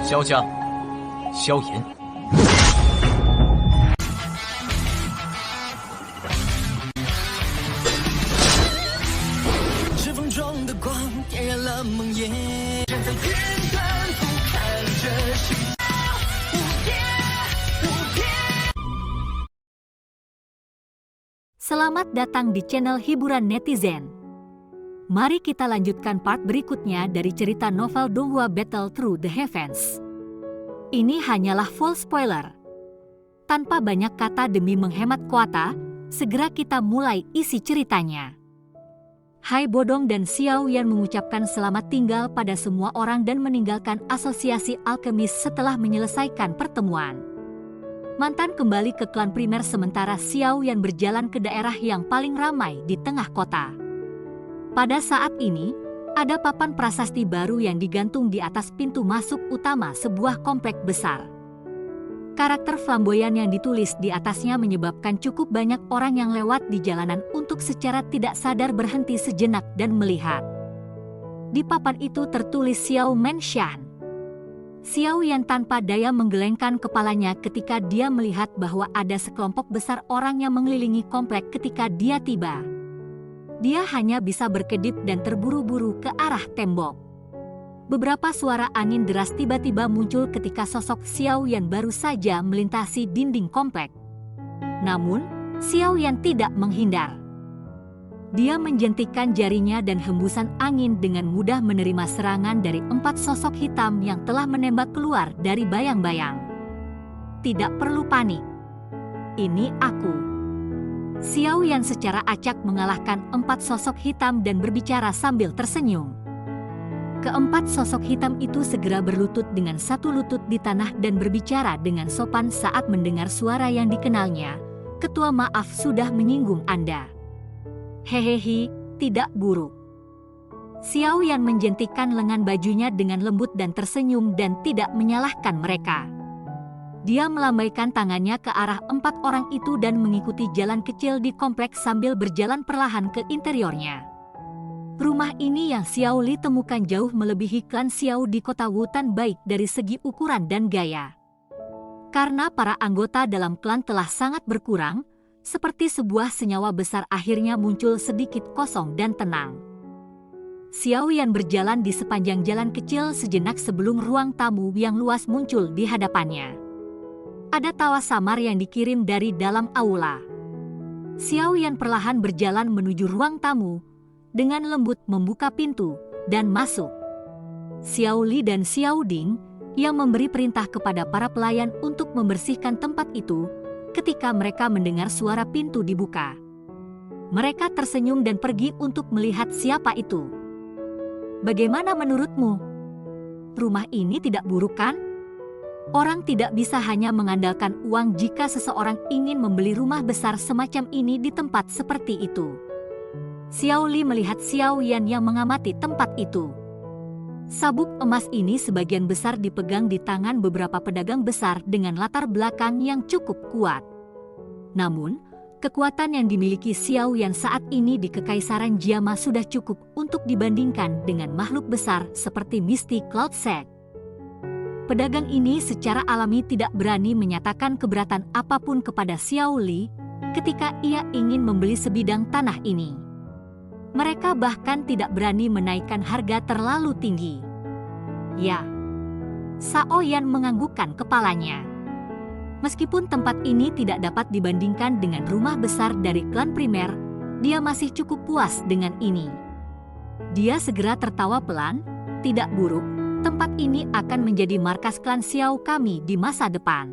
萧家、萧炎。指缝中的光点燃了梦魇，站在天端俯瞰着世界无边无边。 Selamat datang di channel hiburan netizen. Mari kita lanjutkan part berikutnya dari cerita novel Donghua Battle Through the Heavens. Ini hanyalah full spoiler. Tanpa banyak kata demi menghemat kuota, segera kita mulai isi ceritanya. Hai Bodong dan Xiao Yan mengucapkan selamat tinggal pada semua orang dan meninggalkan asosiasi alkemis setelah menyelesaikan pertemuan. Mantan kembali ke klan primer sementara Xiao Yan berjalan ke daerah yang paling ramai di tengah kota. Pada saat ini, ada papan prasasti baru yang digantung di atas pintu masuk utama sebuah komplek besar. Karakter flamboyan yang ditulis di atasnya menyebabkan cukup banyak orang yang lewat di jalanan untuk secara tidak sadar berhenti sejenak dan melihat. Di papan itu tertulis Xiao Menshan. Xiao Yan tanpa daya menggelengkan kepalanya ketika dia melihat bahwa ada sekelompok besar orang yang mengelilingi komplek ketika dia tiba. Dia hanya bisa berkedip dan terburu-buru ke arah tembok. Beberapa suara angin deras tiba-tiba muncul ketika sosok Xiao Yan baru saja melintasi dinding komplek. Namun, Xiao Yan tidak menghindar. Dia menjentikkan jarinya dan hembusan angin dengan mudah menerima serangan dari 4 sosok hitam yang telah menembak keluar dari bayang-bayang. Tidak perlu panik. Ini aku. Xiao Yan secara acak mengalahkan 4 sosok hitam dan berbicara sambil tersenyum. Keempat sosok hitam itu segera berlutut dengan satu lutut di tanah dan berbicara dengan sopan saat mendengar suara yang dikenalnya. Ketua maaf sudah menyinggung Anda. Hehehe, tidak buruk. Xiao Yan menjentikkan lengan bajunya dengan lembut dan tersenyum dan tidak menyalahkan mereka. Dia melambaikan tangannya ke arah 4 orang itu dan mengikuti jalan kecil di kompleks sambil berjalan perlahan ke interiornya. Rumah ini yang Xiao Li temukan jauh melebihi klan Xiao di kota Wutan baik dari segi ukuran dan gaya. Karena para anggota dalam klan telah sangat berkurang, seperti sebuah senyawa besar akhirnya muncul sedikit kosong dan tenang. Xiao Yan berjalan di sepanjang jalan kecil sejenak sebelum ruang tamu yang luas muncul di hadapannya. Ada tawa samar yang dikirim dari dalam aula. Xiao Yan perlahan berjalan menuju ruang tamu, dengan lembut membuka pintu dan masuk. Xiao Li dan Xiao Ding yang memberi perintah kepada para pelayan untuk membersihkan tempat itu ketika mereka mendengar suara pintu dibuka. Mereka tersenyum dan pergi untuk melihat siapa itu. Bagaimana menurutmu? Rumah ini tidak buruk kan? Orang tidak bisa hanya mengandalkan uang jika seseorang ingin membeli rumah besar semacam ini di tempat seperti itu. Xiao Li melihat Xiao Yan yang mengamati tempat itu. Sabuk emas ini sebagian besar dipegang di tangan beberapa pedagang besar dengan latar belakang yang cukup kuat. Namun, kekuatan yang dimiliki Xiao Yan saat ini di Kekaisaran Jiama sudah cukup untuk dibandingkan dengan makhluk besar seperti Misty Cloud Sect. Pedagang ini secara alami tidak berani menyatakan keberatan apapun kepada Xiao Li ketika ia ingin membeli sebidang tanah ini. Mereka bahkan tidak berani menaikkan harga terlalu tinggi. Ya, Xiao Yan menganggukkan kepalanya. Meskipun tempat ini tidak dapat dibandingkan dengan rumah besar dari klan primer, dia masih cukup puas dengan ini. Dia segera tertawa pelan, tidak buruk. Tempat ini akan menjadi markas klan Xiao kami di masa depan.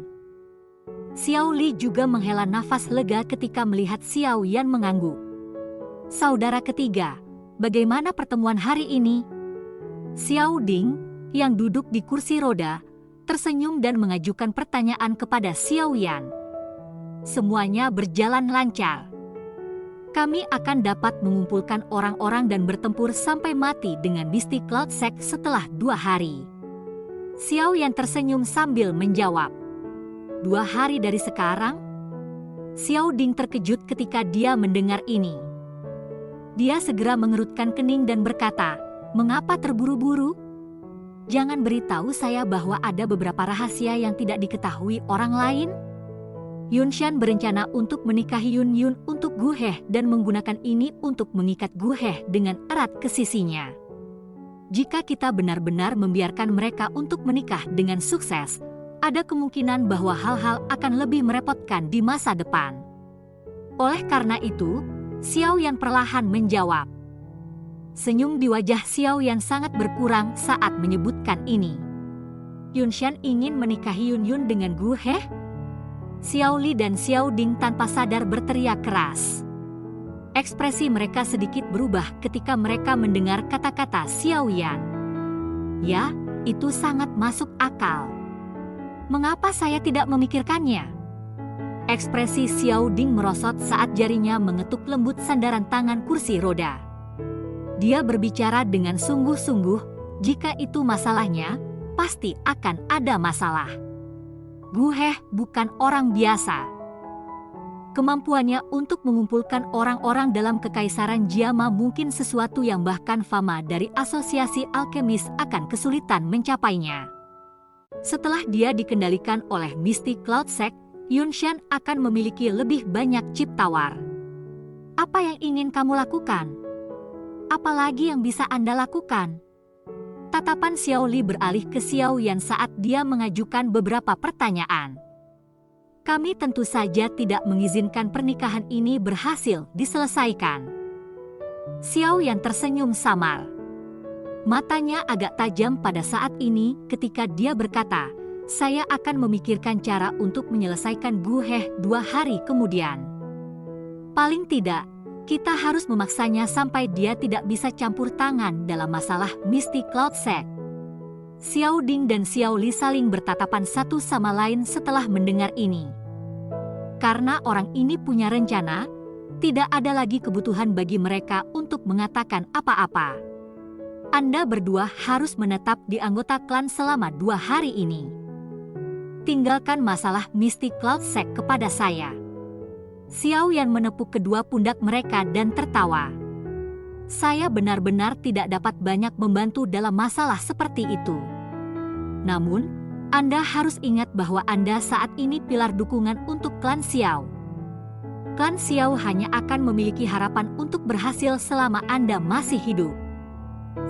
Xiao Li juga menghela nafas lega ketika melihat Xiao Yan mengangguk. Saudara ketiga, bagaimana pertemuan hari ini? Xiao Ding, yang duduk di kursi roda, tersenyum dan mengajukan pertanyaan kepada Xiao Yan. Semuanya berjalan lancar. Kami akan dapat mengumpulkan orang-orang dan bertempur sampai mati dengan Misty Cloud Sect setelah 2 hari. Xiao Yan tersenyum sambil menjawab. 2 hari dari sekarang? Xiao Ding terkejut ketika dia mendengar ini. Dia segera mengerutkan kening dan berkata, "Mengapa terburu-buru?" Jangan beritahu saya bahwa ada beberapa rahasia yang tidak diketahui orang lain. Yunshan berencana untuk menikahi Yun Yun untuk Gu He dan menggunakan ini untuk mengikat Gu He dengan erat ke sisinya. Jika kita benar-benar membiarkan mereka untuk menikah dengan sukses, ada kemungkinan bahwa hal-hal akan lebih merepotkan di masa depan. Oleh karena itu, Xiao Yan perlahan menjawab. Senyum di wajah Xiao Yan sangat berkurang saat menyebutkan ini. Yunshan ingin menikahi Yun Yun dengan Gu He? Xiao Li dan Xiao Ding tanpa sadar berteriak keras. Ekspresi mereka sedikit berubah ketika mereka mendengar kata-kata Xiao Yan. Ya, itu sangat masuk akal. Mengapa saya tidak memikirkannya? Ekspresi Xiao Ding merosot saat jarinya mengetuk lembut sandaran tangan kursi roda. Dia berbicara dengan sungguh-sungguh, jika itu masalahnya, pasti akan ada masalah. Gu He bukan orang biasa. Kemampuannya untuk mengumpulkan orang-orang dalam kekaisaran Jiama mungkin sesuatu yang bahkan Fama dari asosiasi alkemis akan kesulitan mencapainya. Setelah dia dikendalikan oleh Mystic Cloud Sect, Yunshan akan memiliki lebih banyak chip tawar. Apa yang ingin kamu lakukan? Apalagi yang bisa Anda lakukan? Tatapan Xiao Li beralih ke Xiao Yan saat dia mengajukan beberapa pertanyaan. Kami tentu saja tidak mengizinkan pernikahan ini berhasil diselesaikan. Xiao Yan tersenyum samar. Matanya agak tajam pada saat ini ketika dia berkata, saya akan memikirkan cara untuk menyelesaikan Gu He 2 hari kemudian. Paling tidak, kita harus memaksanya sampai dia tidak bisa campur tangan dalam masalah Mystic Cloud Sect. Xiao Ding dan Xiao Li saling bertatapan satu sama lain setelah mendengar ini. Karena orang ini punya rencana, tidak ada lagi kebutuhan bagi mereka untuk mengatakan apa-apa. Anda berdua harus menetap di anggota klan selama 2 hari ini. Tinggalkan masalah Mystic Cloud Sect kepada saya. Xiao Yan menepuk kedua pundak mereka dan tertawa. Saya benar-benar tidak dapat banyak membantu dalam masalah seperti itu. Namun, Anda harus ingat bahwa Anda saat ini pilar dukungan untuk klan Xiao. Klan Xiao hanya akan memiliki harapan untuk berhasil selama Anda masih hidup.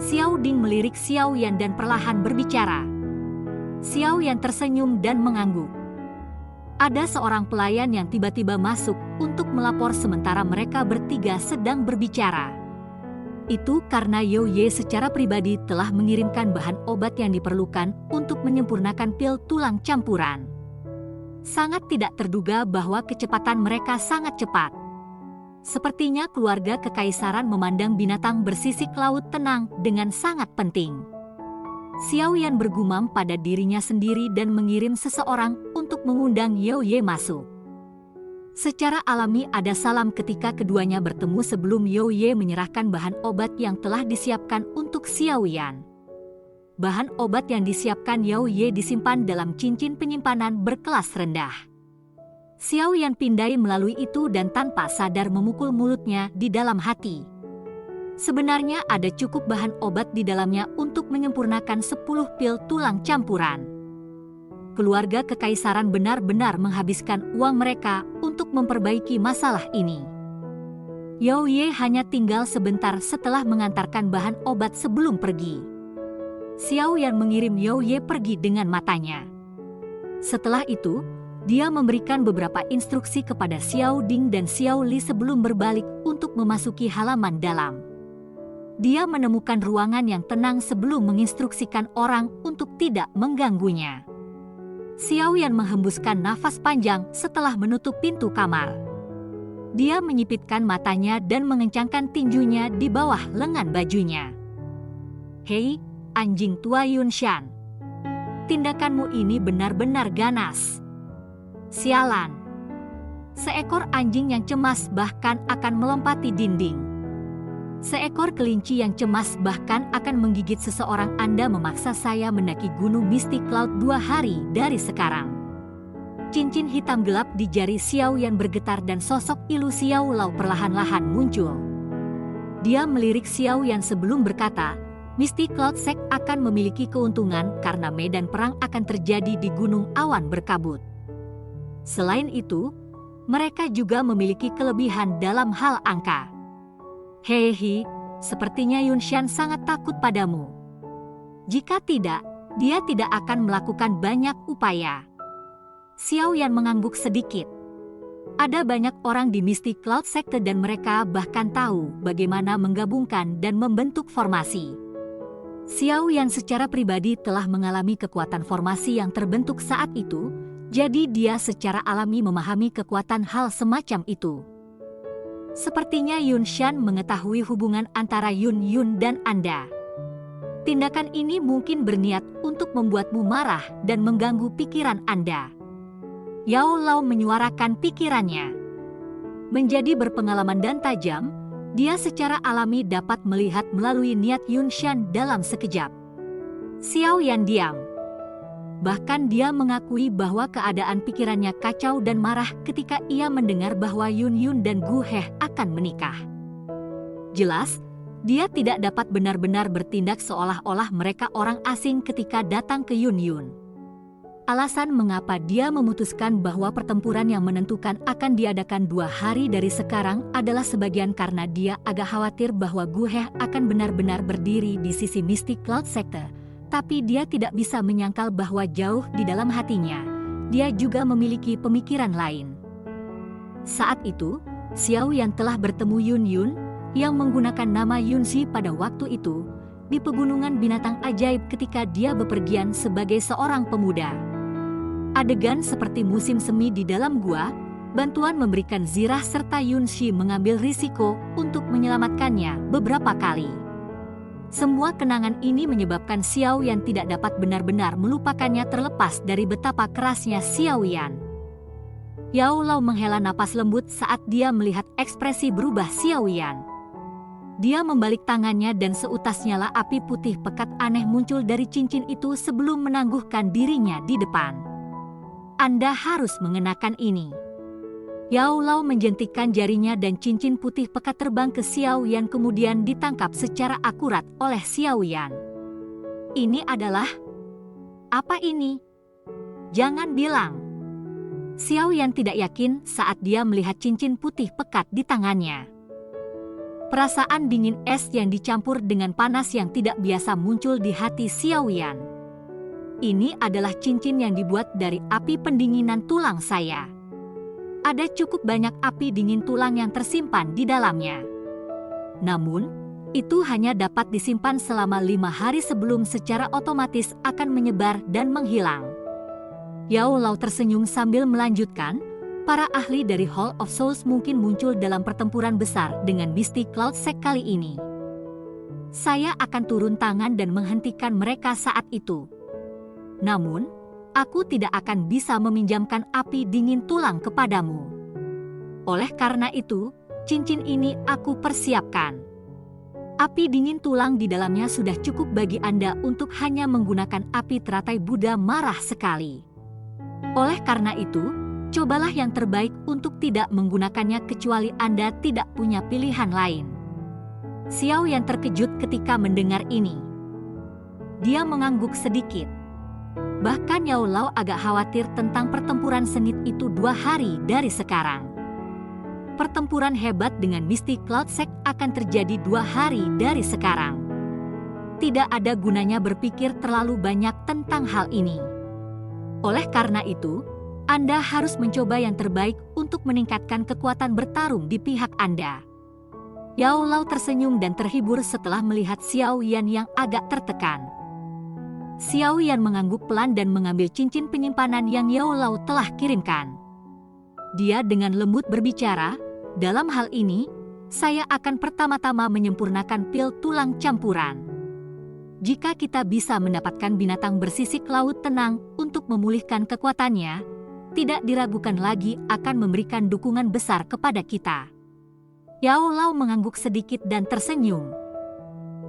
Xiao Ding melirik Xiao Yan dan perlahan berbicara. Xiao Yan tersenyum dan mengangguk. Ada seorang pelayan yang tiba-tiba masuk untuk melapor sementara mereka bertiga sedang berbicara. Itu karena Yo Ye secara pribadi telah mengirimkan bahan obat yang diperlukan untuk menyempurnakan pil tulang campuran. Sangat tidak terduga bahwa kecepatan mereka sangat cepat. Sepertinya keluarga kekaisaran memandang binatang bersisik laut tenang dengan sangat penting. Xiao Yan bergumam pada dirinya sendiri dan mengirim seseorang untuk mengundang Yo Ye masuk. Secara alami ada salam ketika keduanya bertemu sebelum Yo Ye menyerahkan bahan obat yang telah disiapkan untuk Xiao Yan. Bahan obat yang disiapkan Yo Ye disimpan dalam cincin penyimpanan berkelas rendah. Xiao Yan pindai melalui itu dan tanpa sadar memukul mulutnya di dalam hati. Sebenarnya ada cukup bahan obat di dalamnya untuk menyempurnakan 10 pil tulang campuran. Keluarga kekaisaran benar-benar menghabiskan uang mereka untuk memperbaiki masalah ini. Yo Ye hanya tinggal sebentar setelah mengantarkan bahan obat sebelum pergi. Xiao Yan mengirim Yo Ye pergi dengan matanya. Setelah itu, dia memberikan beberapa instruksi kepada Xiao Ding dan Xiao Li sebelum berbalik untuk memasuki halaman dalam. Dia menemukan ruangan yang tenang sebelum menginstruksikan orang untuk tidak mengganggunya. Xiao Yan menghembuskan nafas panjang setelah menutup pintu kamar. Dia menyipitkan matanya dan mengencangkan tinjunya di bawah lengan bajunya. Hei, anjing tua Yunshan. Tindakanmu ini benar-benar ganas. Sialan. Seekor anjing yang cemas bahkan akan melompati dinding. Seekor kelinci yang cemas bahkan akan menggigit seseorang. Anda memaksa saya mendaki gunung Mystic Cloud 2 hari dari sekarang. Cincin hitam gelap di jari Xiao Yan bergetar dan sosok Ilu Xiao Lao perlahan-lahan muncul. Dia melirik Xiao Yan sebelum berkata, Misty Cloud Sect akan memiliki keuntungan karena medan perang akan terjadi di gunung awan berkabut. Selain itu, mereka juga memiliki kelebihan dalam hal angka. Hehehe, sepertinya Yunshan sangat takut padamu. Jika tidak, dia tidak akan melakukan banyak upaya. Xiao Yan mengangguk sedikit. Ada banyak orang di Misty Cloud Sect dan mereka bahkan tahu bagaimana menggabungkan dan membentuk formasi. Xiao Yan secara pribadi telah mengalami kekuatan formasi yang terbentuk saat itu, jadi dia secara alami memahami kekuatan hal semacam itu. Sepertinya Yunshan mengetahui hubungan antara Yun dan Anda. Tindakan ini mungkin berniat untuk membuatmu marah dan mengganggu pikiran Anda. Yao Lao menyuarakan pikirannya. Menjadi berpengalaman dan tajam, dia secara alami dapat melihat melalui niat Yunshan dalam sekejap. Xiao Yan diam. Bahkan dia mengakui bahwa keadaan pikirannya kacau dan marah ketika ia mendengar bahwa Yun dan Gu He akan menikah. Jelas, dia tidak dapat benar-benar bertindak seolah-olah mereka orang asing ketika datang ke Yun. Alasan mengapa dia memutuskan bahwa pertempuran yang menentukan akan diadakan 2 hari dari sekarang adalah sebagian karena dia agak khawatir bahwa Gu He akan benar-benar berdiri di sisi Misty Cloud Sect, tapi dia tidak bisa menyangkal bahwa jauh di dalam hatinya, dia juga memiliki pemikiran lain. Saat itu, Xiao Yan telah bertemu Yun yang menggunakan nama Yunxi pada waktu itu, di pegunungan binatang ajaib ketika dia bepergian sebagai seorang pemuda. Adegan seperti musim semi di dalam gua, bantuan memberikan Zirah serta Yunxi mengambil risiko untuk menyelamatkannya beberapa kali. Semua kenangan ini menyebabkan Xiao Yan tidak dapat benar-benar melupakannya terlepas dari betapa kerasnya Xiao Yan. Yao Lao menghela napas lembut saat dia melihat ekspresi berubah Xiao Yan. Dia membalik tangannya dan seutas nyala api putih pekat aneh muncul dari cincin itu sebelum menangguhkan dirinya di depan. Anda harus mengenakan ini. Yao Lao menjentikkan jarinya dan cincin putih pekat terbang ke Xiao Yan kemudian ditangkap secara akurat oleh Xiao Yan. Ini adalah... Apa ini? Jangan bilang. Xiao Yan tidak yakin saat dia melihat cincin putih pekat di tangannya. Perasaan dingin es yang dicampur dengan panas yang tidak biasa muncul di hati Xiao Yan. Ini adalah cincin yang dibuat dari api pendinginan tulang saya. Ada cukup banyak api dingin tulang yang tersimpan di dalamnya. Namun, itu hanya dapat disimpan selama 5 hari sebelum secara otomatis akan menyebar dan menghilang. Yao Lao tersenyum sambil melanjutkan, para ahli dari Hall of Souls mungkin muncul dalam pertempuran besar dengan Misty Cloud Sect kali ini. Saya akan turun tangan dan menghentikan mereka saat itu. Namun, aku tidak akan bisa meminjamkan api dingin tulang kepadamu. Oleh karena itu, cincin ini aku persiapkan. Api dingin tulang di dalamnya sudah cukup bagi Anda untuk hanya menggunakan api teratai Buddha marah sekali. Oleh karena itu, cobalah yang terbaik untuk tidak menggunakannya kecuali Anda tidak punya pilihan lain. Xiao Yan terkejut ketika mendengar ini. Dia mengangguk sedikit. Bahkan Yao Lao agak khawatir tentang pertempuran sengit itu 2 hari dari sekarang. Pertempuran hebat dengan Misty Cloud Sect akan terjadi 2 hari dari sekarang. Tidak ada gunanya berpikir terlalu banyak tentang hal ini. Oleh karena itu, Anda harus mencoba yang terbaik untuk meningkatkan kekuatan bertarung di pihak Anda. Yao Lao tersenyum dan terhibur setelah melihat Xiao Yan yang agak tertekan. Xiao Yan mengangguk pelan dan mengambil cincin penyimpanan yang Yao Lao telah kirimkan. Dia dengan lembut berbicara, dalam hal ini, saya akan pertama-tama menyempurnakan pil tulang campuran. Jika kita bisa mendapatkan binatang bersisik laut tenang untuk memulihkan kekuatannya, tidak diragukan lagi akan memberikan dukungan besar kepada kita. Yao Lao mengangguk sedikit dan tersenyum.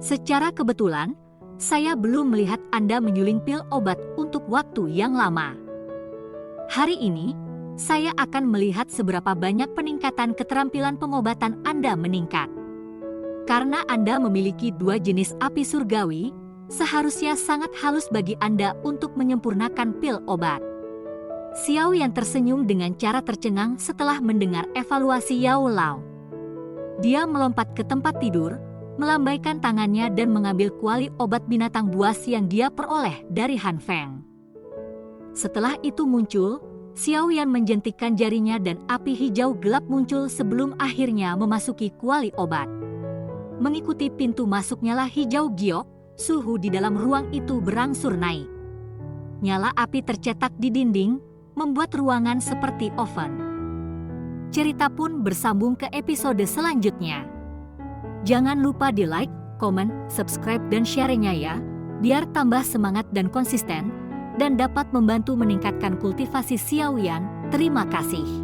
Secara kebetulan, saya belum melihat Anda menyuling pil obat untuk waktu yang lama. Hari ini, saya akan melihat seberapa banyak peningkatan keterampilan pengobatan Anda meningkat. Karena Anda memiliki dua jenis api surgawi, seharusnya sangat halus bagi Anda untuk menyempurnakan pil obat. Xiao Yan tersenyum dengan cara tercengang setelah mendengar evaluasi Yao Lao. Dia melompat ke tempat tidur, melambaikan tangannya dan mengambil kuali obat binatang buas yang dia peroleh dari Han Feng. Setelah itu muncul, Xiao Yan menjentikkan jarinya dan api hijau gelap muncul sebelum akhirnya memasuki kuali obat. Mengikuti pintu masuknya lah hijau giok, suhu di dalam ruang itu berangsur naik. Nyala api tercetak di dinding, membuat ruangan seperti oven. Cerita pun bersambung ke episode selanjutnya. Jangan lupa di like, komen, subscribe dan share-nya ya, biar tambah semangat dan konsisten, dan dapat membantu meningkatkan kultivasi Xiao Yan. Terima kasih.